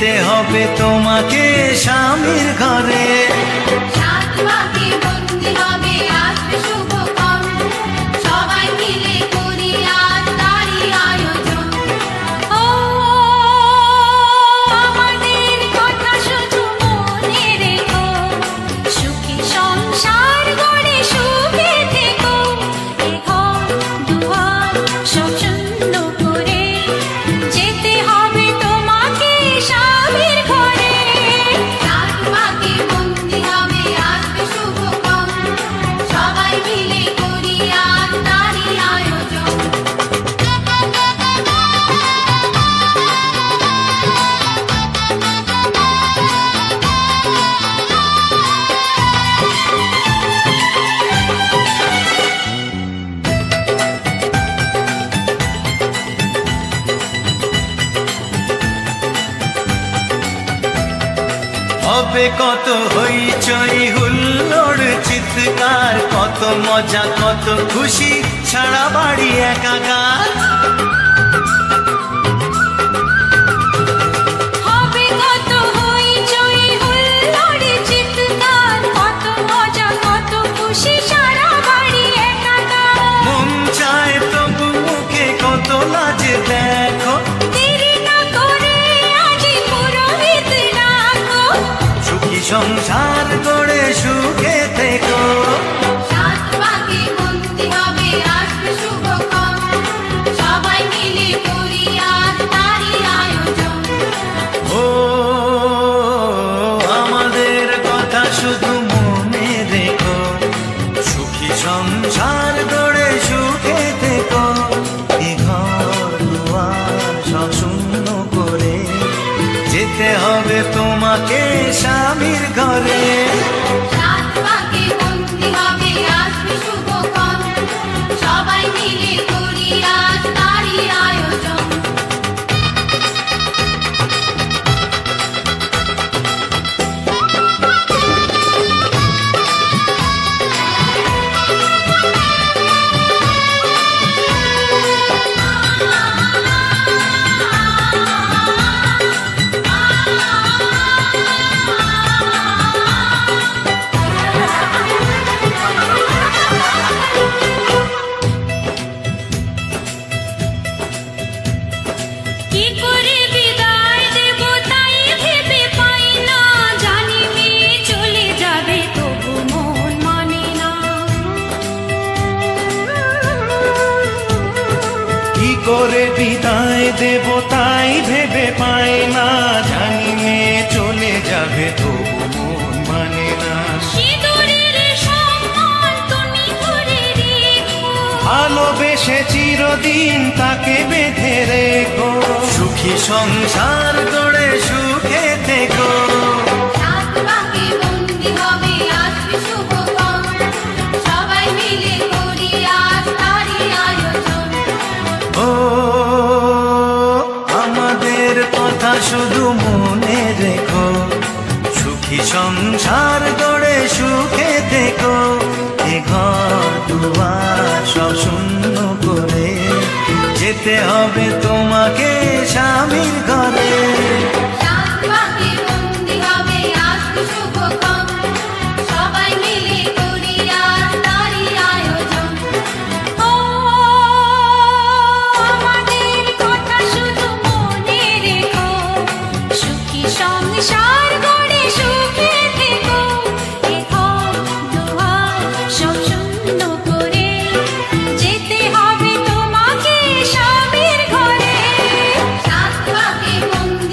যেতে হবে তোমাকে স্বামীর ঘরে। সাত পাকে বন্দি হবে আসবে শুভক্ষণ, সবাই মিলে করি আজ তারই আয়োজন। ও আমাদের কথা শুধু মনে রেখো, সুখী সংসার গড়ে সুখে থেকো। এ ঘর দুয়ার সব শূন্য করে যেতে হবে তোমাকে স্বামীর ঘরে। সাত পাকে বন্দি হবে আসবে শুভক্ষণ, সবাই মিলে করি আজ তারই আয়োজন। হবে কত হইচই হুল্লোড় চিৎকার, কত মজা কত খুশি সারা বাড়ি একাকার। হবে কত হইচই হুল্লোড় চিৎকার, কত মজা কত খুশি সারা বাড়ি একাকার। মন চায় তবু মুখে কত লাজে দেখো, দেরি না করে আজই পুরোহিত ডাকো। সুখী সংসার গড়ে সুখে থেকো। সাত পাকে বন্দি হবে আসবে শুভক্ষণ, সবাই মিলে করি আজ তারই আয়োজন। ও আমাদের কথা শুধু মনে রেখো, সুখী সংসার গড়ে সুখে থেকো। এ ঘর দুয়ার সব শূন্য করে যেতে হবে তোমাকে স্বামীর ঘরে। সাত পাকে বন্দি হবে আসবে শুভক্ষণ, সবাই মিলে করি আজ তারই আয়োজন। কি করে বিদায় দেব তাই ভেবে পাই না, জানি মেয়ে চলে যাবে তবু মন মানে না। কি করে বিদায় দেব তাই ভেবে পাই না, জানি মেয়ে চলে যাবে তবু মন মানে না। সিঁদুরের সম্মান তুমি করে রেখো, ভালোবেসে চিরদিন তাকে বেঁধে রেখো, সুখী সংসার গড়ে সুখে থেকো। সাত পাকে বন্দি হবে আসবে শুভক্ষণ, সবাই মিলে করি আজ তারই আয়োজন। ও আমাদের কথা শুধু মনে রেখো, সুখী সংসার গড়ে সুখে থেকো। এ ঘর দুয়ার সব শূন্য করে যেতে হবে তোমাকে স্বামীর ঘরে। সাত পাকে বন্দি হবে আসবে শুভক্ষণ, সবাই মিলে করি আজ তারই আয়োজন। ও আমাদের কথা শুধু মনে রেখো, সুখী সংসার গড়ে সুখে থেকো। এ ঘর দুয়ার সব শূন্য করে যেতে হবে তোমাকে স্বামীর ঘরে। সাত পাকে বন্দি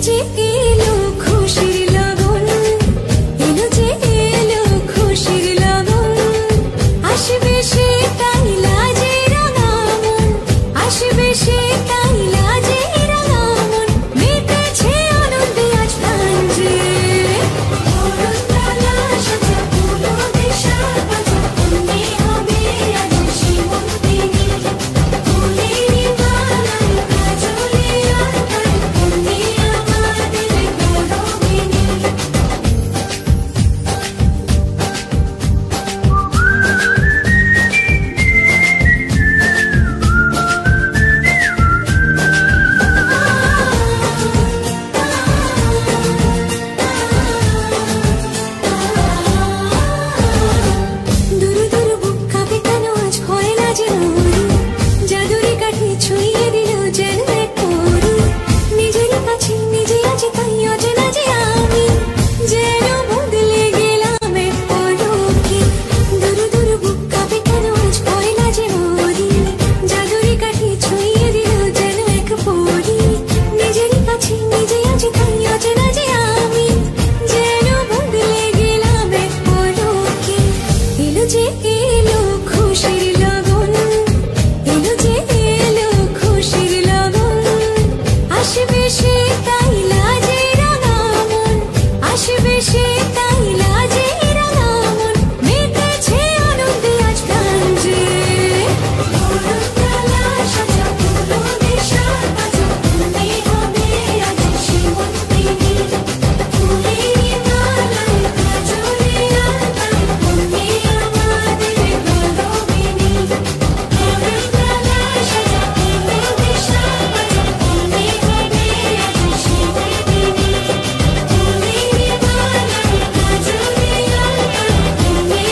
যে এলো খুশির লগন, এলো যে এলো খুশির লগন, আসবে সে তাই লাজে রাঙা মন, আসবে সে তাই লাজে রাঙা মন, মেতেছে আনন্দে আজ প্রাণ যে। বরণডালা সাজা ফুলো দিশা বাজা, কন্যে হবে আজ সীমন্তিনী, ফুলেরই মালায় কাজলে আঁকায়, কন্যে আমাদের গৌরবিনী। দুরু দুরু বুক কাঁপে কেন আজ হয় না যে মরু, জাদুরি কাঠি ছুঁয়ে দিল যেন এক পরু, নিজেরই কাছে নিজে আছি তাই অচেনা যে আমি, যেন বদলে গেলাম এক পলকে। দুরু দুরু বুক কাঁপে কেন আজ হয় না যে মরি, জাদুরি কাঠি ছুঁয়ে দিল যেন এক পরি, নিজেরই কাছে নিজে আছি তাই অচেনা যে আমি, যেন বদলে গেলাম এক পলকে। এলো যে এলো খুশির লগন, এলো যে এলো খুশির লগন, আসবে সে তাই লাজে রাঙা মন, আসবে সে তাই লাজে রাঙা মন, মেতেছে আনন্দে আজ প্রাণ যে। বরণডালা সাজা ফুলো দিশা বাজা, কন্যে হবে আজ সীমন্তিনী, ফুলেরই মালায় কাজলে আঁকায়, কন্যে আমাদের গৌরবিনী। বরণডালা সাজা ফুলো দিশা বাজা, কন্যে হবে আজ সীমন্তিনী, ফুলেরই মালায় কাজলে আঁকায়, কন্যে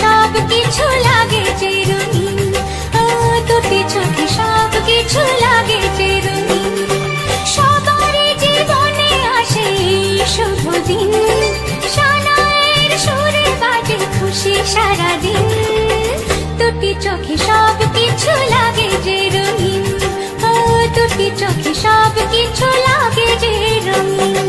সব কিছু লাগে যে রঙিন, দুটি চোখে সব কিছু লাগে যে রঙিন, সবারই জীবনে আসে শুভ দিন, সানাইয়ের সুরে বাজে খুশি সারাদিন, দুটি চোখে সব কিছু লাগে যে রঙিন, দুটি চোখে সব কিছু লাগে যে রঙিন।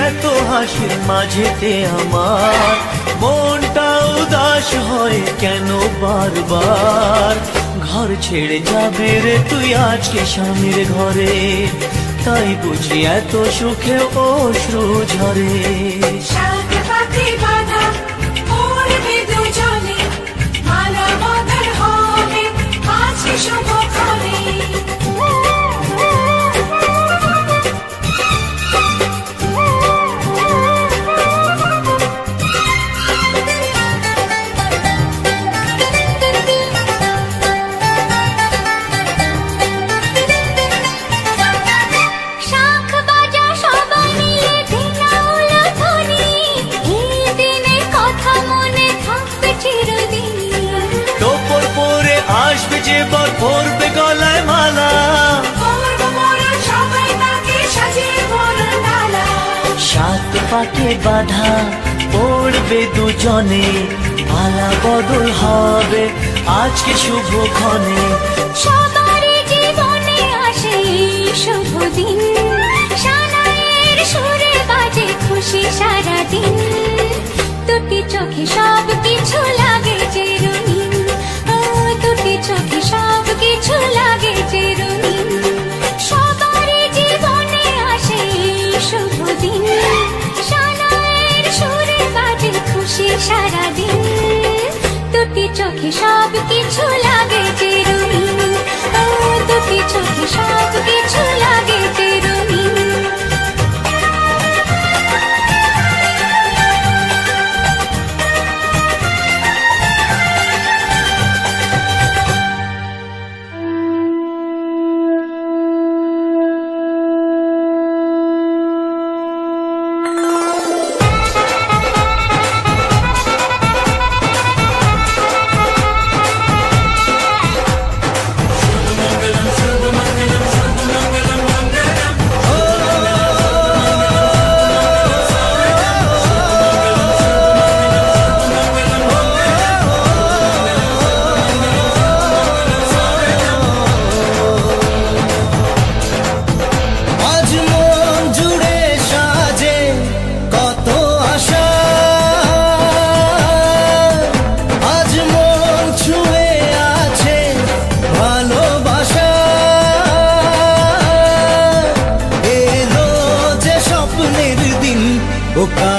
এত হাসির মাঝেতে আমার মনটা উদাস হয় কেন বারবার, ঘর ছেড়ে যাবে রে তুই আজকে স্বামীর ঘরে, তাই বুঝি এত সুখে অশ্রু ঝরে। সাত পাখি বাঁধা উড়বে দুজনে, মালা বদল হবে আজকে শুভক্ষণে। আসবে যে বর পরবে গলায় মালা, সাত পাকে বাঁধা পড়বে দুজনে, মালা বদল হবে আজকে শুভক্ষণে। সবারই জীবনে আসে শুভ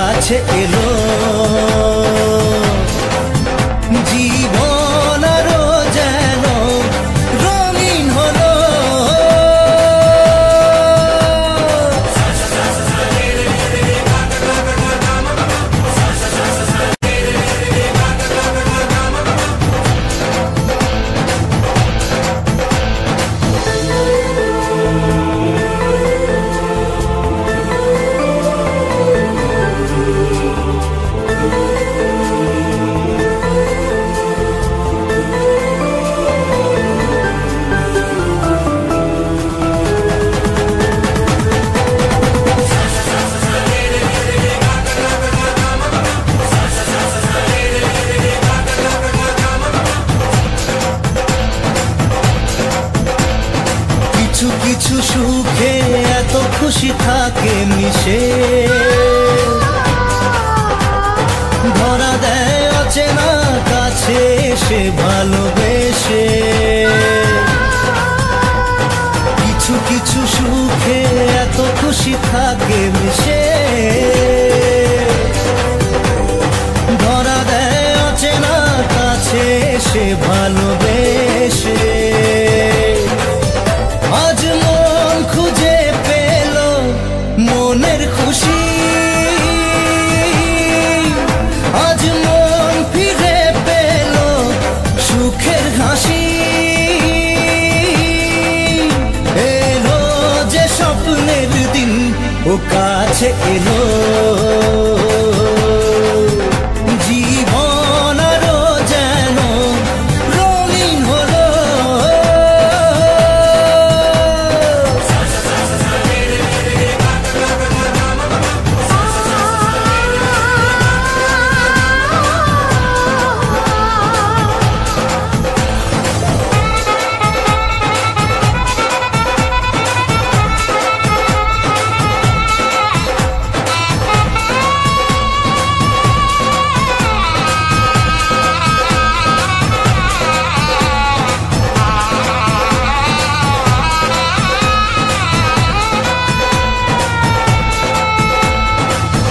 কাছে এলো জীবন আরো যেন রঙিন হলো কিছু সুখে এত খুশি থাকে মিশে ধরা দেয় অচেনা কাছে এসে ভালোবেসে কিছু কিছু সুখে এত খুশি থাকে মিশে ধরা দেয় অচেনা কাছে এসে ভালোবেসে আজ মন খুঁজে পেল মনের খুশি আজ মন ফিরে পেল সুখের হাসি এলো যে স্বপ্নের দিন ও কাছে এলো জীবন আরো যেন রঙিন হলো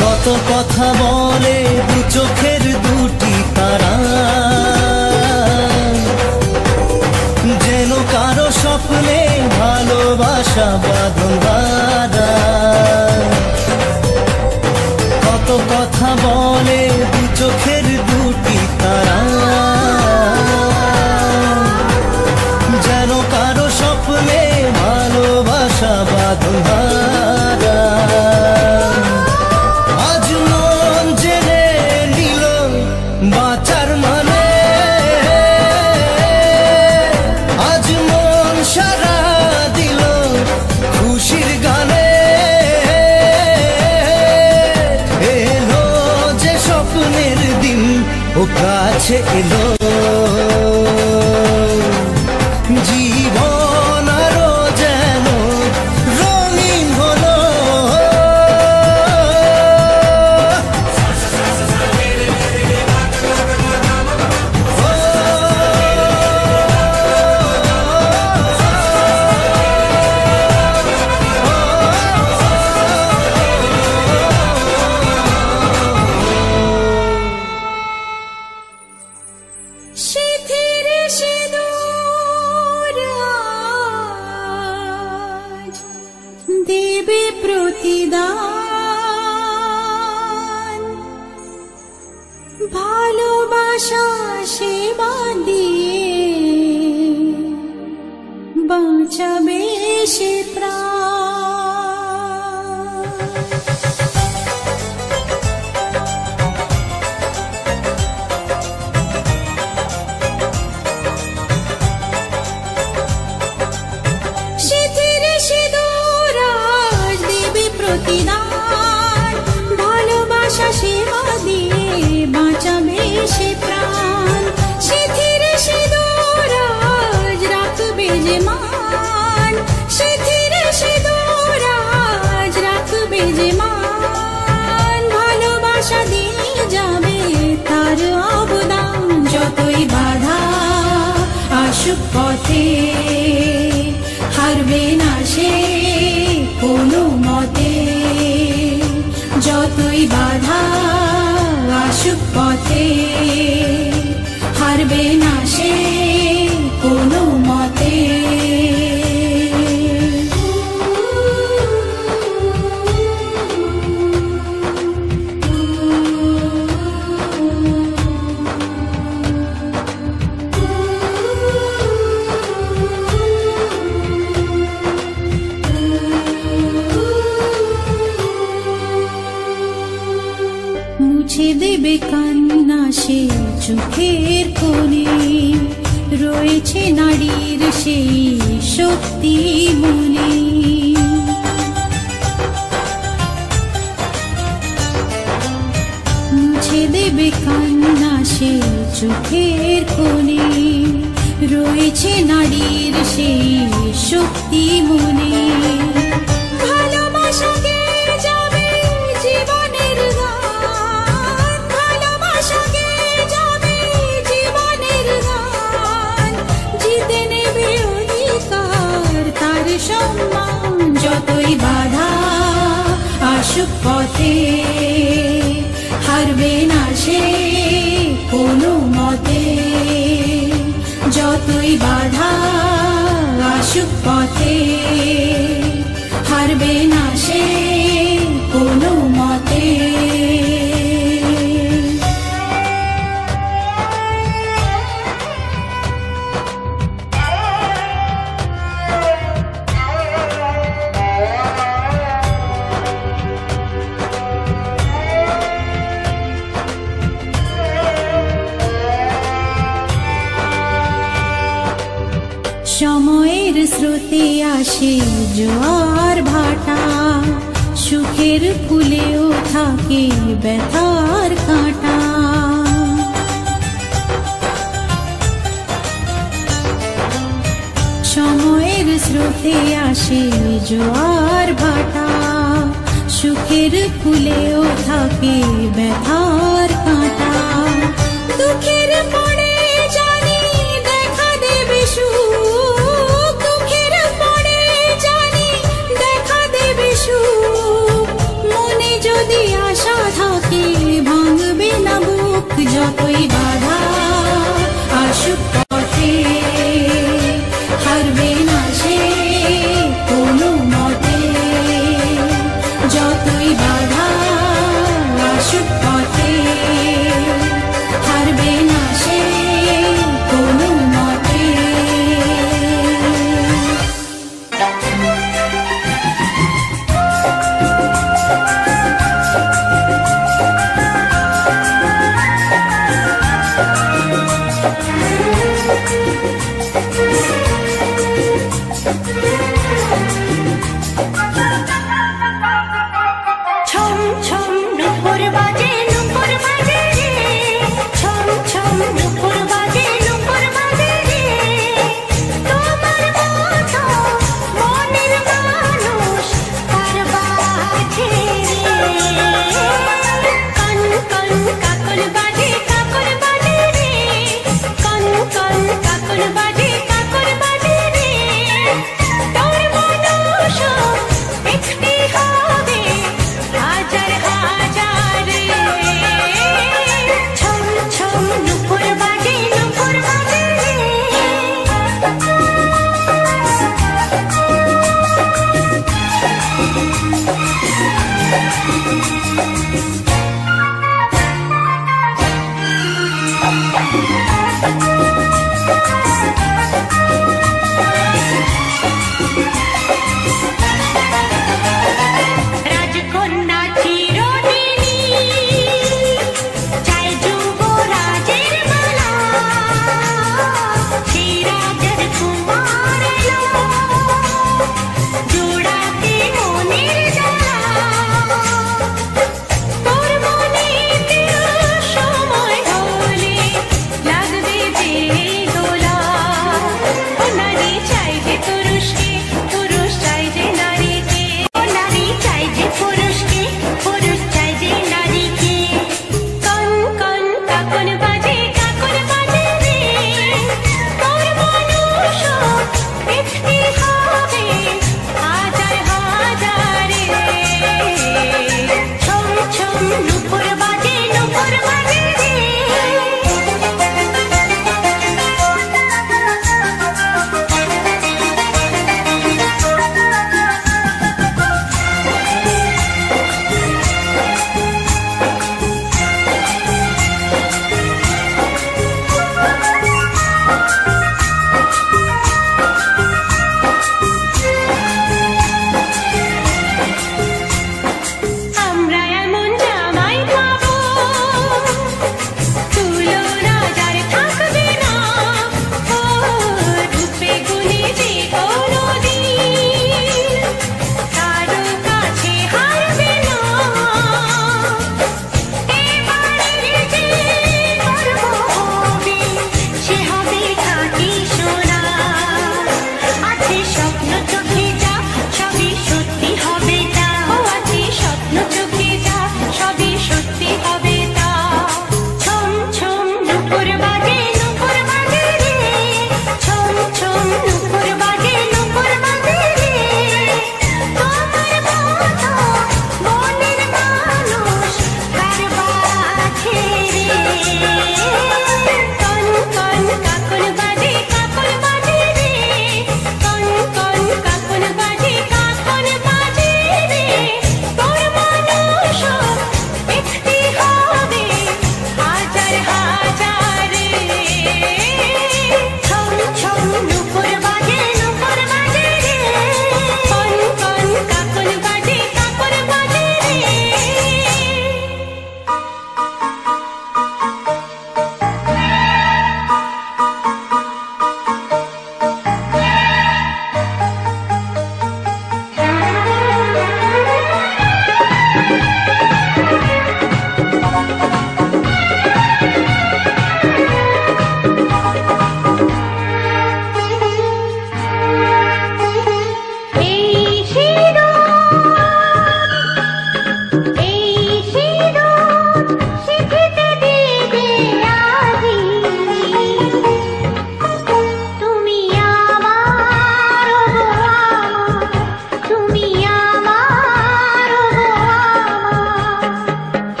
কত কথা বলে দু চোখের দুটি তারা যেন কারো স্বপ্নে ভালোবাসা বাঁধন বাঁধা কত কথা বলে দু চোখের দুটি তারা যেন কারো স্বপ্নে ভালোবাসা বাঁধন বাঁধা আজ মন জেনে নিল বাঁচার মানে আজ মন সারা দিল খুশির গানে এলো যে স্বপ্নের দিন ও কাছে এলো জীবন আরো যেন রঙিন হলো সিঁথির সিঁদুর আজ দেবে প্রতিদান ভালোবাসা সেবা দিয়ে বাঁচাবে সে প্রাণ সিঁথির সিঁদুর আজ দেবে প্রতিদান ভালোবাসা সেবা দিয়ে বাঁচাবে সে প্রাণ যতই বাধা আসুক পথে হারবে না সে কোনো মতে। মুছে দেবে কান্না সে চোখের কোণে, রয়েছে নারীর সেই শক্তি মনে। মুছে দেবে কান্না সে চোখের কোণে, রয়েছে নারীর সেই শক্তি মনে। যতই বাধা আসুক পথে হারবে না সে কোনো মতে। যতই বাধা আসুক পথে হারবে না সে কোনো মতে। সময়ের স্রোতে আসে জোয়ার ভাটা, সুখের ফুলেও থাকে ব্যথার কাঁটা। সময়ের স্রোতে আসে জোয়ার ভাটা, সুখের ফুলেও থাকে ব্যথার কাঁটা। দুঃখের পরে জানি দেখা দেবে সুখ, দুঃখের পরে জানি দেখা দেবে সুখ। মনে যদি আশা থাকে ভাঙবে না বুক। যতই বাধা আসুক পথে হারবে না সে কোনো মতে। যতই বাধা আসুক পথে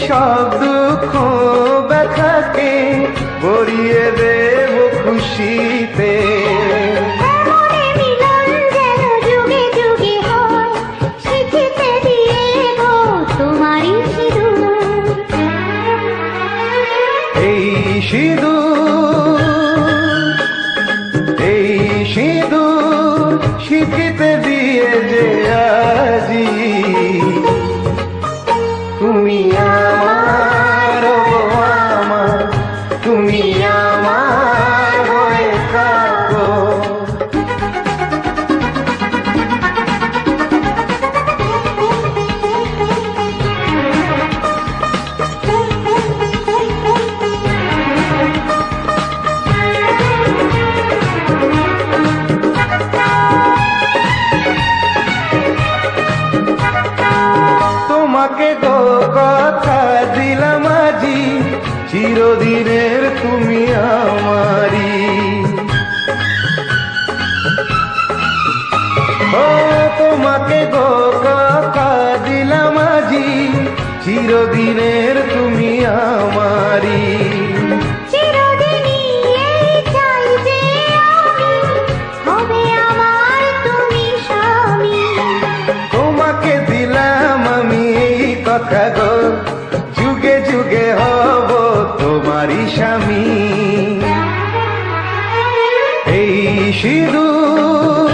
সব দুঃখ ব্যথাকে ভরিয়ে দেব খুশিতে। শিখিতে দিয়ে যে আজি তুমি আমার আমার, তুমি আমার হয়ে থাকো। তোমাকে গো কথা দিলাম আজি, চিরদিনের তুমি আমারি। ও তোমাকে গো কথা দিলাম আজি, চিরদিনের তুমি আমারি। তোমাকে দিলাম আমি এই কথা গো, যুগে যুগে হব তোমারই স্বামী। এই সিঁদুর,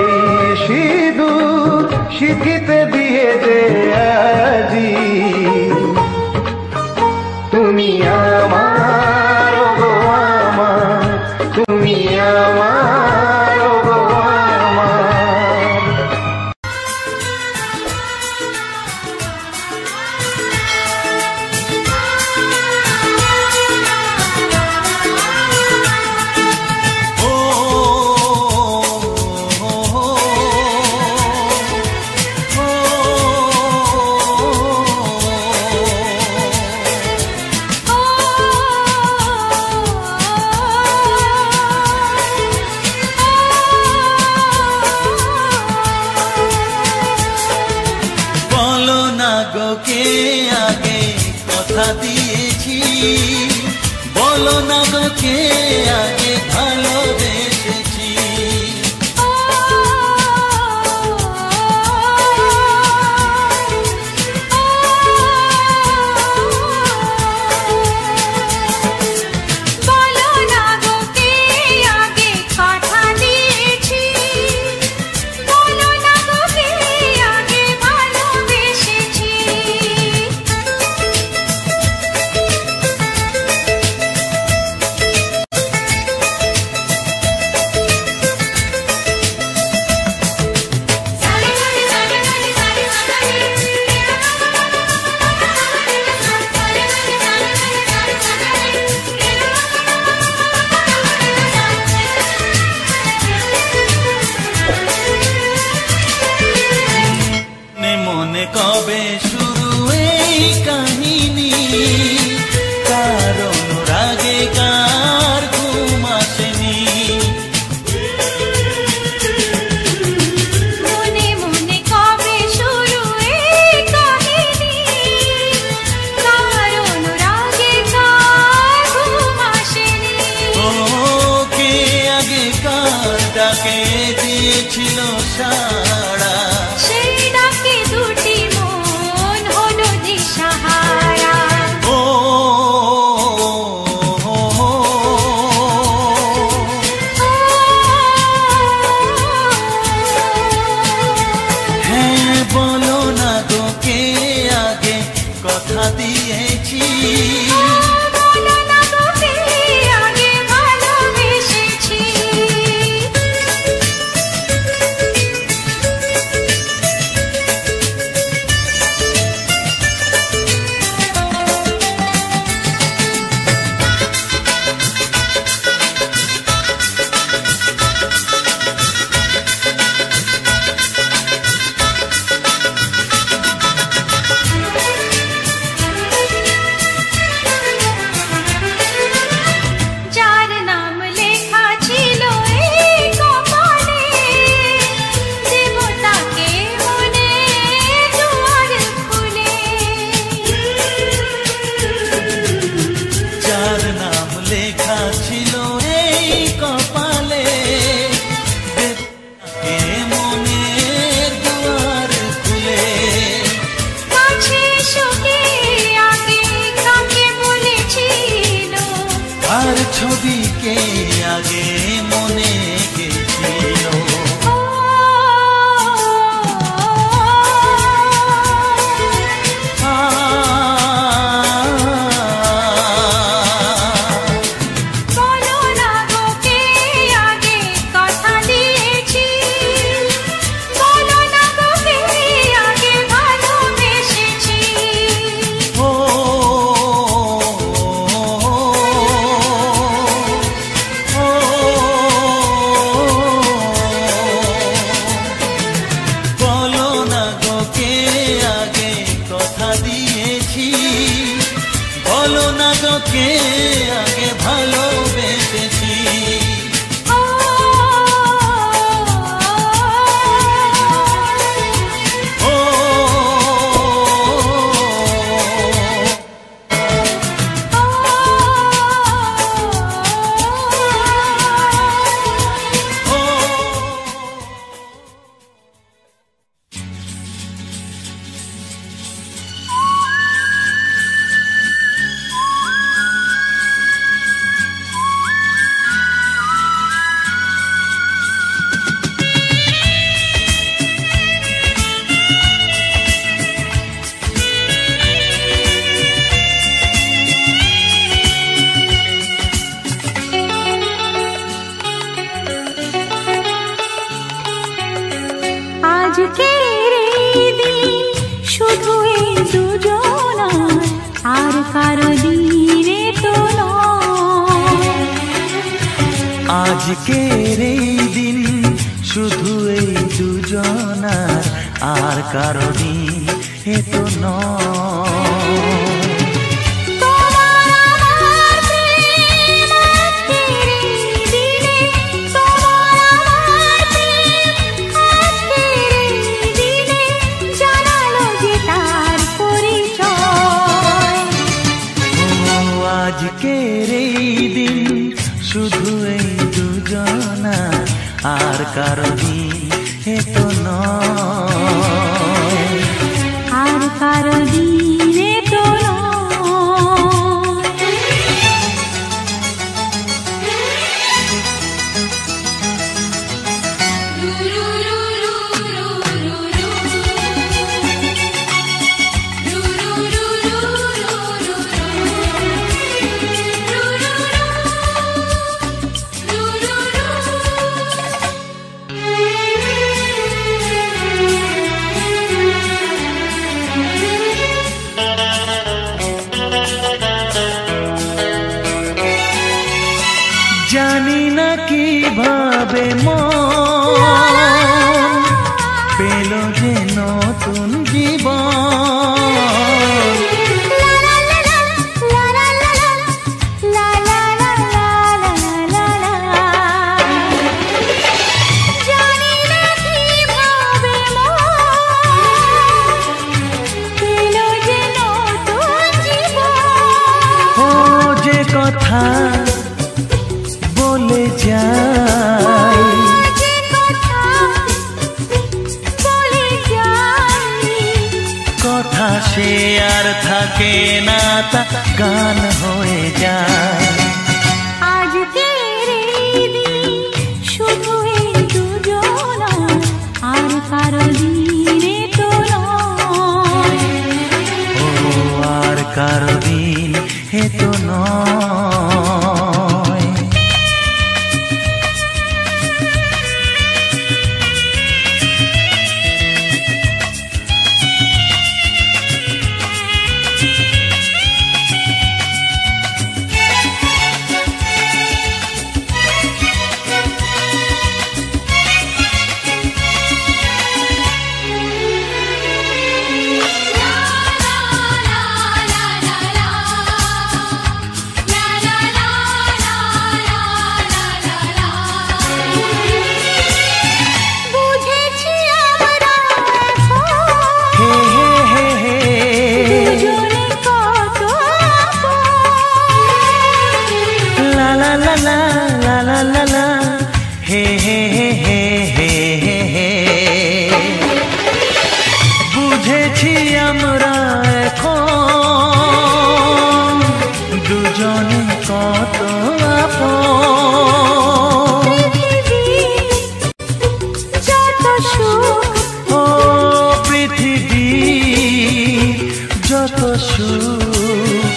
এই সিঁদুর শিখিতে দিয়ে যে আজি তুমি আমার গো আমার, তুমি আমার গো আমার। দিয়েছি বলো না গো কে আগে ভালোবেসেছি। বলো না গো কে আগে কথা দিয়েছি, বলো না গো কে আগে ভালোবেসেছি। মনে কবে শুরু এই কাহিনী, কার অনুরাগে কার ঘুম আসেনি। মনে মনে কবে শুরু এই কাহিনী, কার অনুরাগে কার ঘুম আসেনি। ও কে আগে কার ডাকে দিয়েছিল সাড়া, দুটি মন হলো দিশাহারা। ও হ্যাঁ বলো না গো কে আগে কথা দিয়েছি, বলো না গো কে আগে ভালোবেসেছি। তোকে আগে ভালোবেসেছি। আজকের এই দিন শুধু এই দুজনার, আর কারো দিনে তো নয়। আজকের এই দিন শুধু এই দুজনার, আর কারো দিন এ তো নয়। আজকের এই দিন শুধু এই দুজনা, আর কারো দিন এ তো নয়, আর কারো দিন এ তো জানি না কিভাবে মন পেল যে নতুন জীবন। ও যে কথা বলে যাই, কথা সে আর থাকে না, তা গান হয়ে যায়। আজকের এই দিন শুধু এই দুজনা, আর কারো দিনে তো নয়। ও আর কারো দিন এ তো নয়। বুঝেছি আমরা এখন দুজনে কত আপন। ও পৃথিবী যত সুখ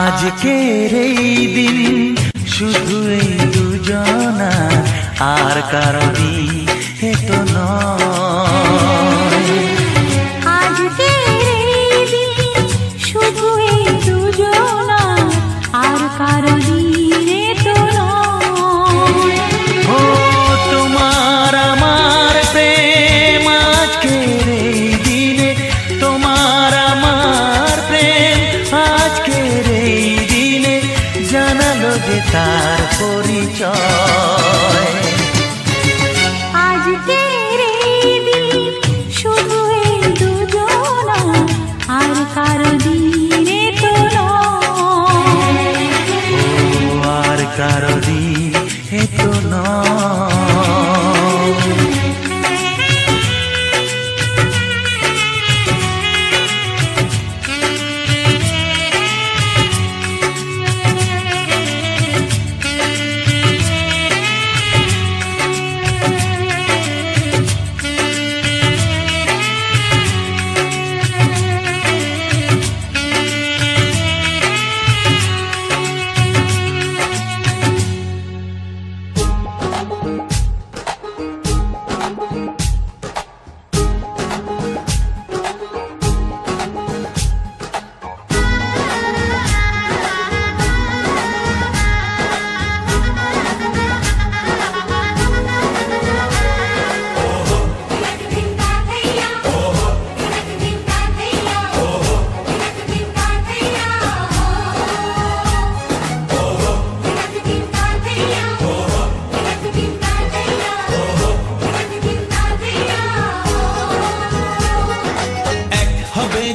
আজকের এই দিন শুধু এই দুজনা, আর কারো দিন এ তো নয়। আজকের এই দিন শুধু এই দুজনা, আর কারো দিন এ তো নয়। ও তোমার আমার প্রেম আজকের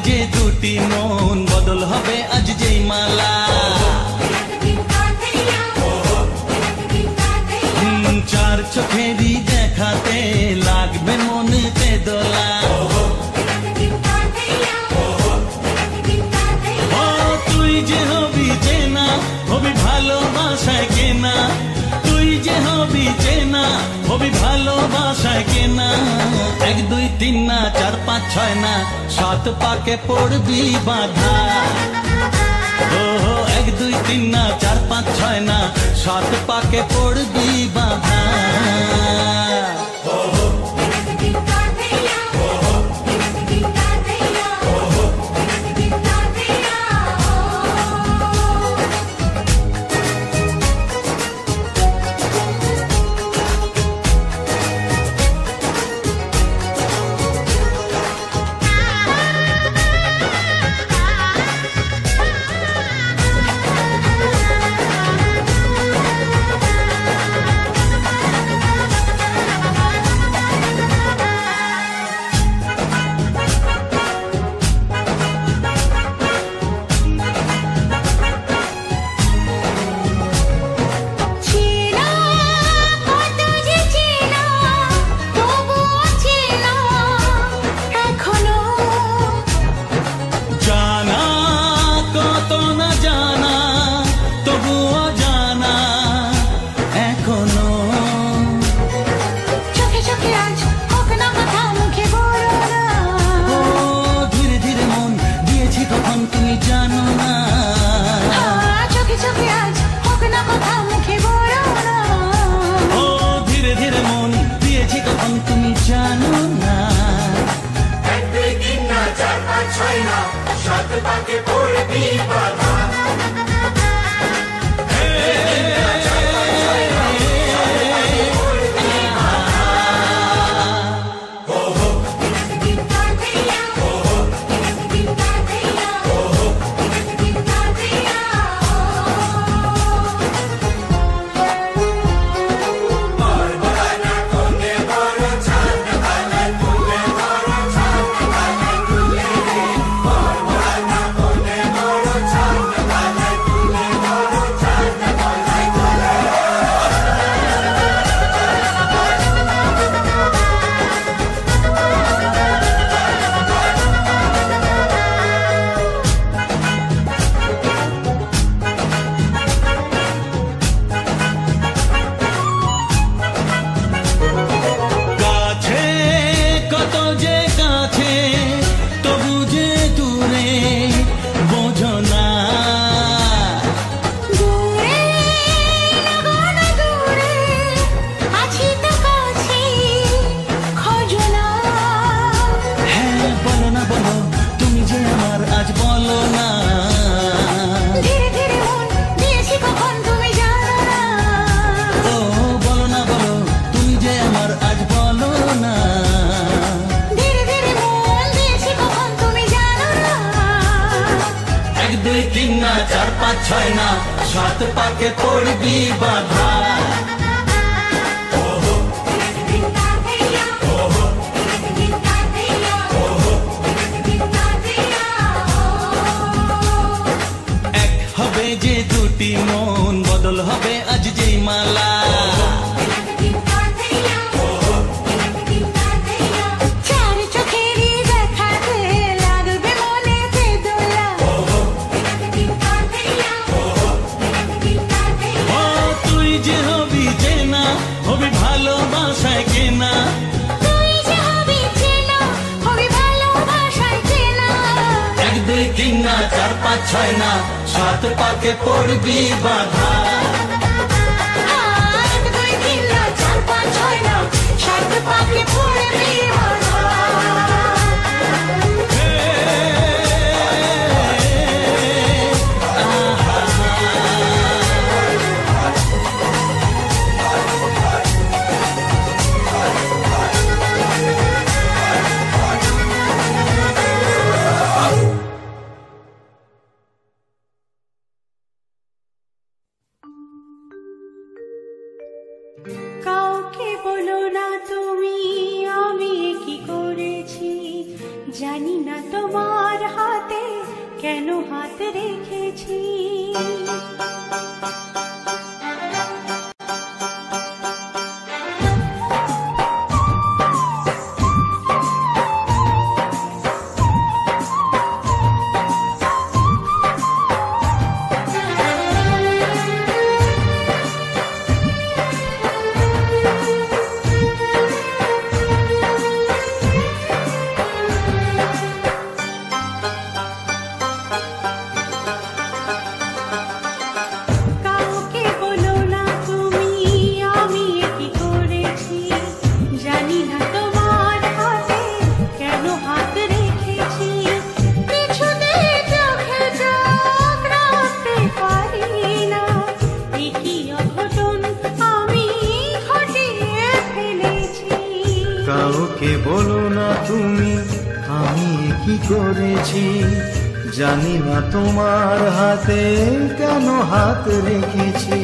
যে দুটি মন বদল হবে আজ যেই মালা চার চোখেরই দেখাতে লাগবে মনেতে দোলা তুই যে হবি চেনা হবি ভালোবাসায় কেনা তুই যে হবি চেনা হবি ভালোবাসায় কেনা 1 2 3 না 4 5 6 না 7 পাকে পড়বি বাধা 1 2 3 না 4 5 6 না 7 পাকে পড়বি বাধা কাউকে বলো না তুমি জানি না তোমার হাতে কেন হাত রেখেছি। কাউকে বলো না তুমি আমি কি করেছি, জানি না তোমার হাতে কেন হাত রেখেছি।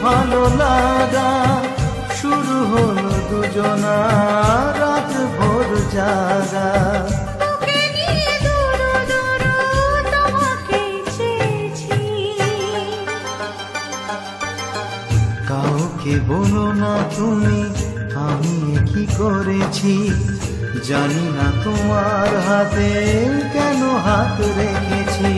ভালো লাগা শুরু হলো দুজনা রাত ভোর জাগা। কাউকে বলো না তুমি আমি কি করেছি, জানি না তোমার হাতে কেন হাত রেখেছি।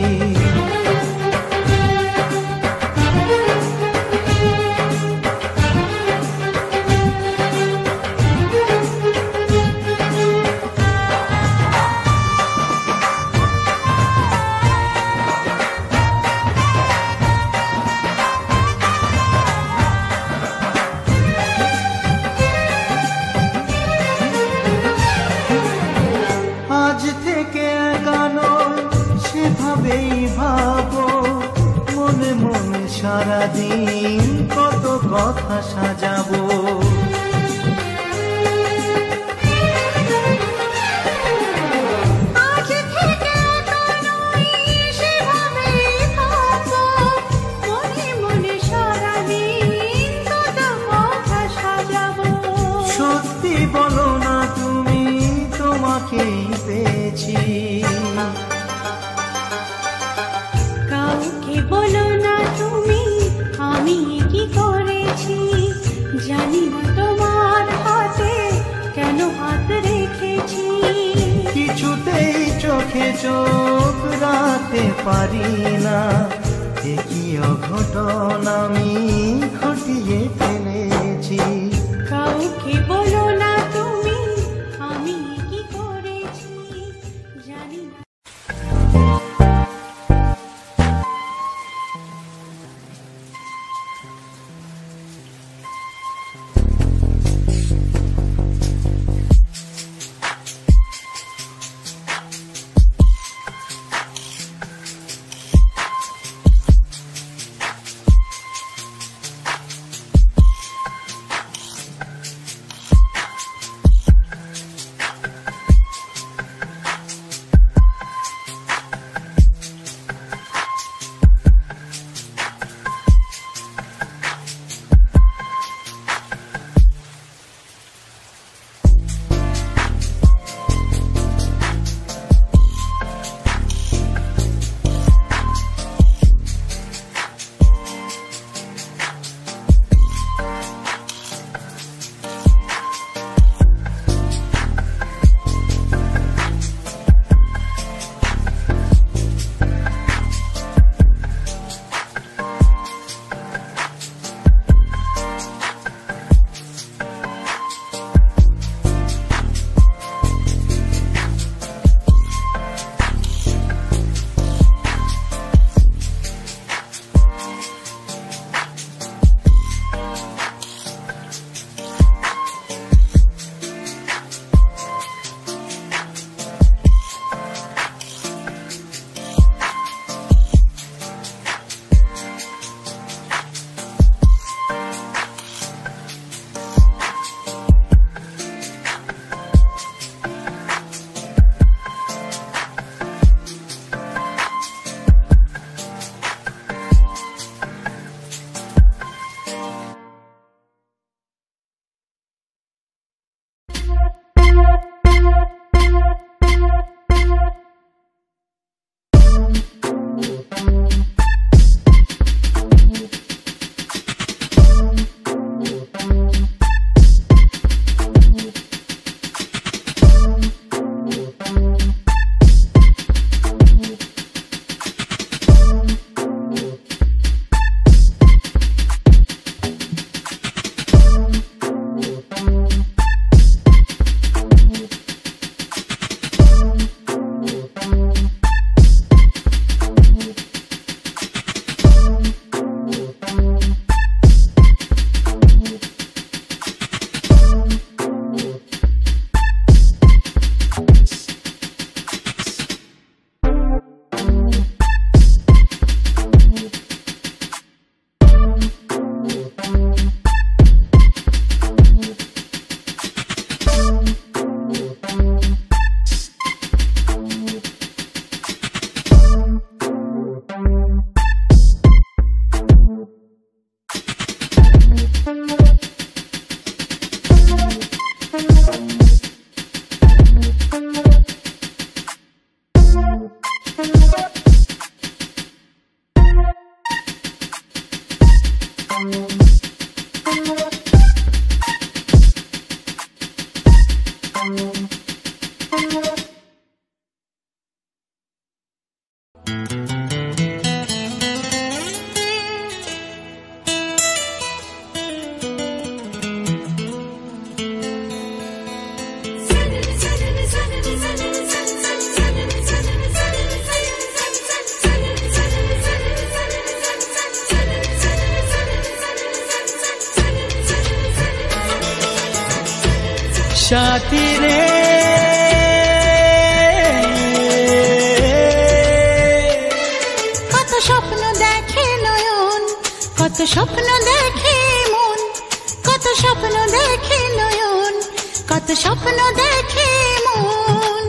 আজ থেকে একানো সেভাবেই ভাবো, মনে মনে সারাদিন কত কথা সাজাবো। সত্যি বলো না তুমি তোমাকেই পেয়েছি। কাউকে বলো না তুমি আমি কি করেছি, জানি না তোমার হাতে কেন হাত রেখেছি। কিছুতেই চোখে চোখ রাখতে পারি না, কি অঘটন আমি ঘটিয়ে ফেলেছি। কাউকে বলো না তুমি আমি কি করেছি, জানি না। সাথী রে কত স্বপ্ন দেখে নয়ন, কত স্বপ্ন দেখে মন, কত স্বপ্ন দেখে নয়ন, কত স্বপ্ন দেখে মন।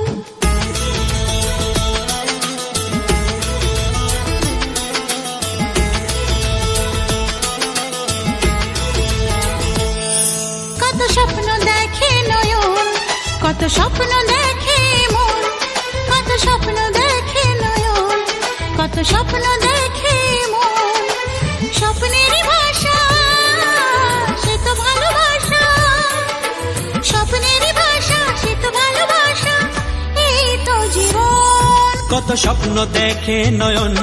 কত স্বপ্ন দেখে নয়ন, কত স্বপ্ন দেখে মন, কত স্বপ্ন দেখে নয়ন, কত স্বপ্ন দেখে মন। স্বপ্নেরই ভাষা সে তো ভালোবাসা, স্বপ্নেরই ভাষা সে তো ভালোবাসা, এই তো জীবন। কত স্বপ্ন দেখে নয়ন,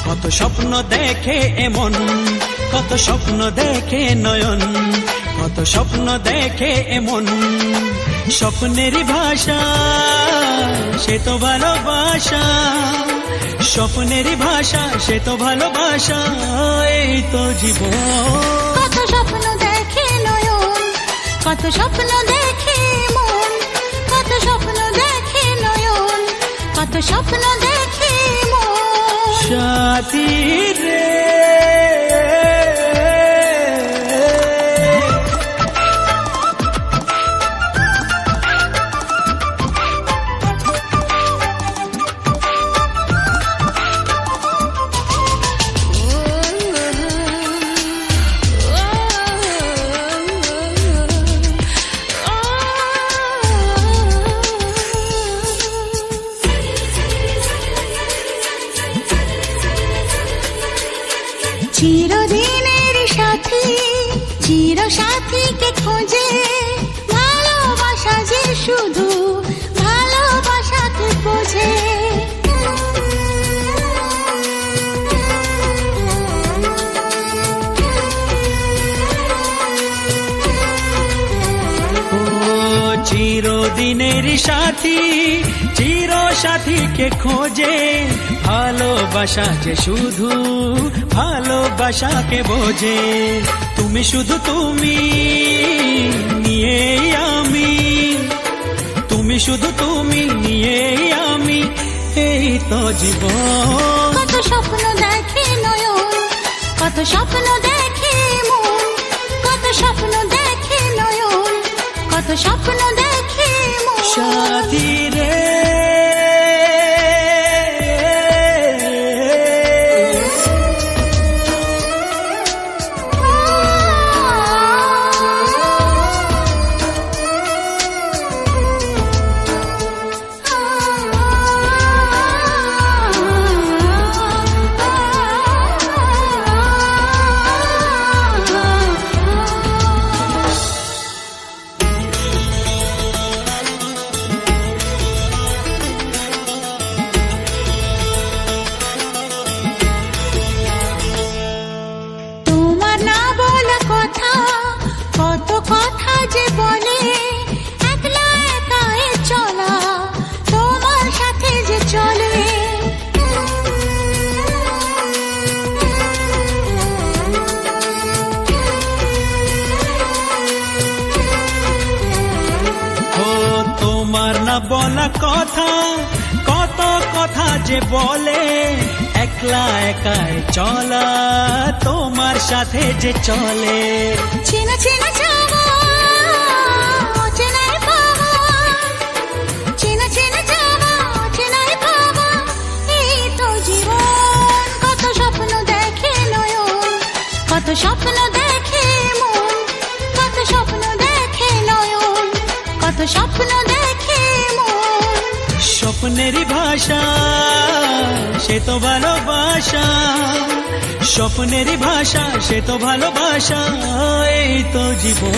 কত স্বপ্ন দেখে এমন, কত স্বপ্ন দেখে নয়ন, কত স্বপ্ন দেখে এমন। স্বপ্নেরই ভাষা সে তো ভালোবাসা, স্বপ্নেরই ভাষা সে তো ভালোবাসা, এই তো জীবন। কত স্বপ্ন দেখে নয়ন, কত স্বপ্ন দেখে মন, কত স্বপ্ন দেখে নয়ন, কত স্বপ্ন দেখে মন। সাথী রে চিরদিনের সাথী, চির সাথীকে খোঁজে, ভালোবাসা যে শুধু ভালোবাসাকে বোঝে। চিরদিনের সাথী, চির সাথীকে খোঁজে, ভালোবাসা যে শুধু ভালোবাসাকে বোঝে। তুমি শুধু তুমি নিয়ে আমি, তুমি শুধু তুমি নিয়ে আমি, এই তো জীবন। কত স্বপ্ন দেখে নয়ন, কত স্বপ্ন দেখে মন, কত স্বপ্ন দেখে নয়ন, কত স্বপ্ন দেখে মন। সাথী রে বলা কথা, কত কথা যে বলে, একলা একাই চলা তোমার সাথে যে চলে। চেনা চেনা যাওয়া অচেনাই পাওয়া, চেনা চেনা যাওয়া অচেনাই পাওয়া, এই তো জীবন। কত স্বপ্ন দেখে নয়ন, কত স্বপ্ন দেখে মন, কত স্বপ্ন দেখে নয়ন, কত স্বপ্ন দেখে মন। স্বপ্নেরই ভাষা সে তো ভালোবাসা, স্বপ্নেরই ভাষা সে তো ভালোবাসা, এই তো জীবন।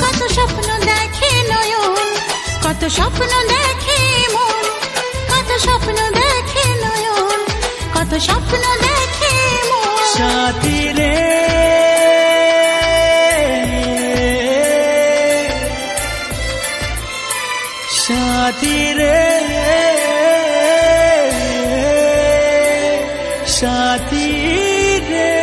কত স্বপ্ন দেখে নয়ন, কত স্বপ্ন দেখে মন, কত স্বপ্ন দেখে নয়ন, কত স্বপ্ন দেখে মন। সাথী রে সাথী রে সাথী রে।